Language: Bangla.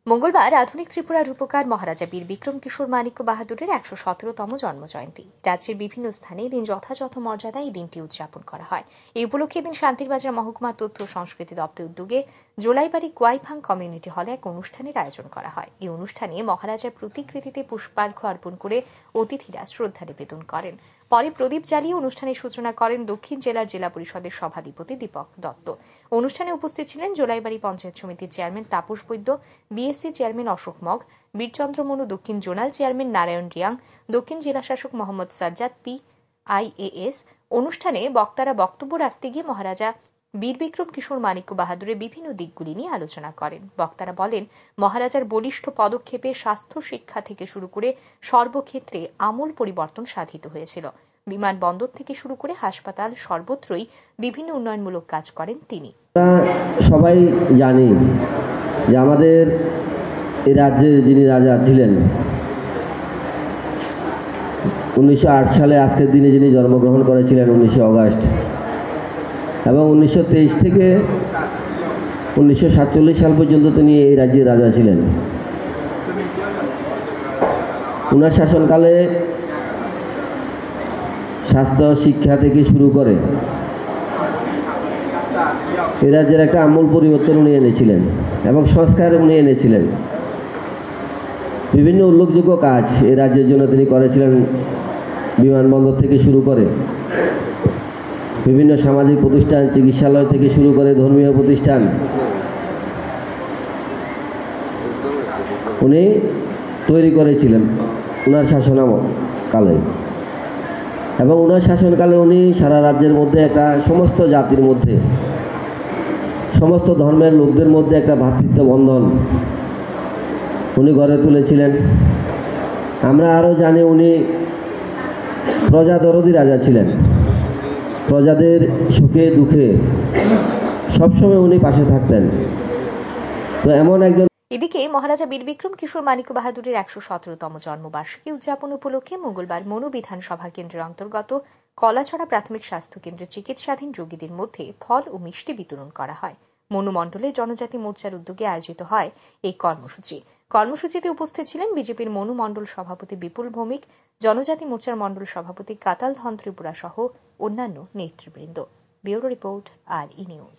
মঙ্গলবার আধুনিক ত্রিপুরার রূপকার মহারাজা বীর বিক্রম কিশোর মানিক্য বাহাদুরের ১১৭তম জন্মজয়ন্তী। রাজ্যের বিভিন্ন স্থানে এদিন যথাযথ মর্যাদায় এই দিনটি উদযাপন করা হয়। এই উপলক্ষে এদিন শান্তিরবাজার মহকুমা তথ্য ও সংস্কৃতি দপ্তর উদ্যোগে জোলাইবাড়ি কোয়াইফাং কমিউনিটি হলে এক অনুষ্ঠানের আয়োজন করা হয়। এই অনুষ্ঠানে মহারাজার প্রতিকৃতিতে পুষ্পার্ঘ্য অর্পণ করে অতিথিরা শ্রদ্ধা নিবেদন করেন। পরে প্রদীপ জ্বালিয়ে অনুষ্ঠানের সূচনা করেন দক্ষিণ জেলার জেলা পরিষদের সভাধিপতি দীপক দত্ত। অনুষ্ঠানে উপস্থিত ছিলেন জোলাইবাড়ি পঞ্চায়েত সমিতির chairman Tapas Baidya, BSC chairman Ashok Mog, Birchandra Manu দক্ষিণ জোনাল চেয়ারম্যান নারায়ণ রিয়াং, দক্ষিণ জেলা শাসক মোহাম্মদ সাজ্জাদ PIAS। অনুষ্ঠানে বক্তারা বক্তব্য রাখতে গিয়ে মহারাজা বীর বিক্রম কিশোর মানিক্য বাহাদুরের বিভিন্ন দিকগুলি নিয়ে আলোচনা করেন। বক্তারা বলেন, মহারাজার বলিষ্ঠ পদক্ষেপে স্বাস্থ্য শিক্ষা থেকে শুরু করে সর্বক্ষেত্রে আমূল পরিবর্তন সাধিত হয়েছিল। বিমানবন্দর থেকে শুরু করে হাসপাতাল সর্বত্রই বিভিন্ন উন্নয়নমূলক কাজ করেন তিনি। সবাই জানি যে আমাদের এই রাজ্যের যিনি রাজা ছিলেন 1908 সালে আজকের দিনে যিনি জন্মগ্রহণ করেছিলেন 19 অগাস্ট, এবং 1923 থেকে 1947 সাল পর্যন্ত তিনি এই রাজ্যের রাজা ছিলেন। ওনার শাসনকালে স্বাস্থ্য শিক্ষা থেকে শুরু করে এই রাজ্যের একটা আমূল পরিবর্তন উনি এনেছিলেন এবং সংস্কার উনি এনেছিলেন। বিভিন্ন উল্লেখযোগ্য কাজ এই রাজ্যের জন্য তিনি করেছিলেন। বিমানবন্দর থেকে শুরু করে বিভিন্ন সামাজিক প্রতিষ্ঠান, চিকিৎসালয় থেকে শুরু করে ধর্মীয় প্রতিষ্ঠান উনি তৈরি করেছিলেন ওনার শাসনকালে। এবং ওনার শাসনকালে উনি সারা রাজ্যের মধ্যে একটা সমস্ত জাতির মধ্যে, সমস্ত ধর্মের লোকদের মধ্যে একটা ভ্রাতৃত্ব বন্ধন উনি গড়ে তুলেছিলেন। আমরা আরও জানি উনি প্রজাদরদী রাজা ছিলেন। প্রজাদের সুখে দুঃখে সবসময় উনি পাশে থাকতেন। তো এমন একজন। এদিকে মহারাজা বীর বিক্রম কিশোর মানিক্য বাহাদুরের ১১৭তম জন্মবার্ষিকী উদযাপন উপলক্ষে মঙ্গলবার মনু বিধানসভা কেন্দ্রের অন্তর্গত কলাছড়া প্রাথমিক স্বাস্থ্য কেন্দ্রের চিকিৎসাধীন রোগীদের মধ্যে ফল ও মিষ্টি বিতরণ করা হয়। মনু মণ্ডলে জনজাতি মোর্চার উদ্যোগে আয়োজিত হয় এই কর্মসূচিতে উপস্থিত ছিলেন বিজেপির মনু মণ্ডল সভাপতি বিপুল ভৌমিক, জনজাতি মোর্চার মণ্ডল সভাপতি কাতাল ধন ত্রিপুরা সহ অন্যান্য নেতৃবৃন্দ। Bureau report, RE news.